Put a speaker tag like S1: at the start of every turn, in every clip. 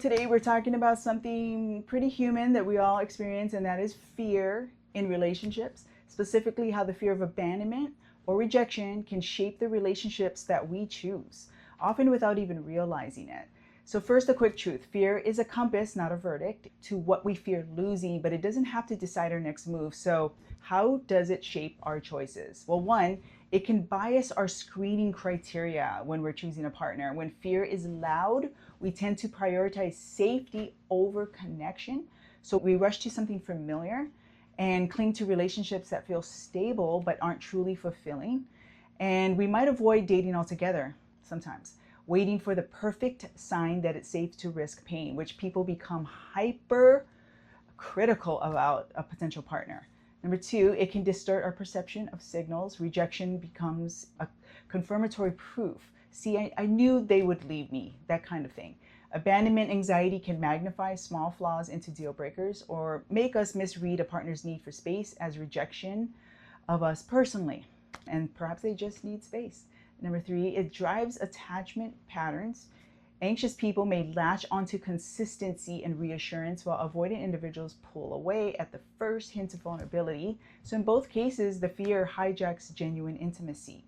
S1: Today we're talking about something pretty human that we all experience, and that is fear in relationships, specifically how the fear of abandonment or rejection can shape the relationships that we choose, often without even realizing it. So first, a quick truth. Fear is a compass, not a verdict, to what we fear losing, but it doesn't have to decide our next move. So how does it shape our choices? Well, one, it can bias our screening criteria when we're choosing a partner. When fear is loud, we tend to prioritize safety over connection. So we rush to something familiar and cling to relationships that feel stable but aren't truly fulfilling. And we might avoid dating altogether sometimes, waiting for the perfect sign that it's safe to risk pain, which people become hyper critical about a potential partner. Number two, it can distort our perception of signals. Rejection becomes a confirmatory proof. See, I knew they would leave me, that kind of thing. Abandonment anxiety can magnify small flaws into deal breakers or make us misread a partner's need for space as rejection of us personally. And perhaps they just need space. Number three, it drives attachment patterns. Anxious people may latch onto consistency and reassurance, while avoidant individuals pull away at the first hint of vulnerability. So in both cases, the fear hijacks genuine intimacy.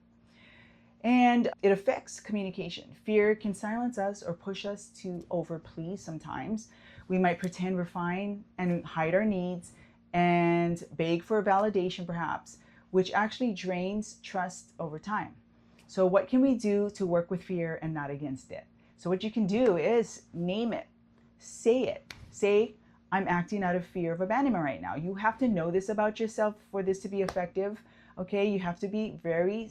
S1: And it affects communication. Fear can silence us or push us to overplease sometimes. We might pretend we're fine and hide our needs and beg for validation perhaps, which actually drains trust over time. So what can we do to work with fear and not against it? So what you can do is name it, say it. Say, I'm acting out of fear of abandonment right now. You have to know this about yourself for this to be effective. Okay, you have to be very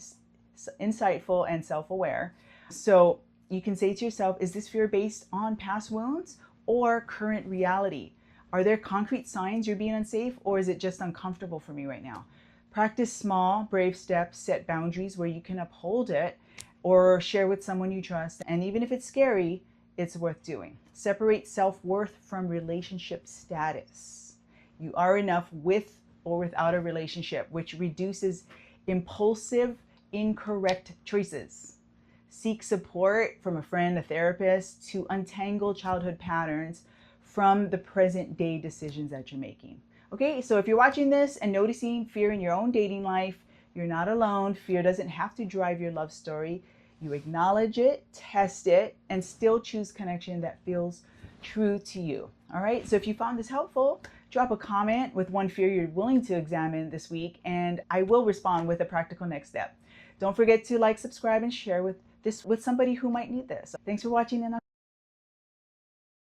S1: insightful and self-aware. So you can say to yourself, is this fear based on past wounds or current reality? Are there concrete signs you're being unsafe, or is it just uncomfortable for me right now? Practice small, brave steps, set boundaries where you can uphold it, or share with someone you trust. And even if it's scary, it's worth doing. Separate self-worth from relationship status. You are enough with or without a relationship, which reduces impulsive, incorrect choices. Seek support from a friend, a therapist, to untangle childhood patterns from the present day decisions that you're making. Okay, so if you're watching this and noticing fear in your own dating life, you're not alone. Fear doesn't have to drive your love story. You acknowledge it, test it, and still choose connection that feels true to you. All right, so if you found this helpful, drop a comment with one fear you're willing to examine this week, and I will respond with a practical next step. Don't forget to like, subscribe, and share this with somebody who might need this. Thanks for watching, and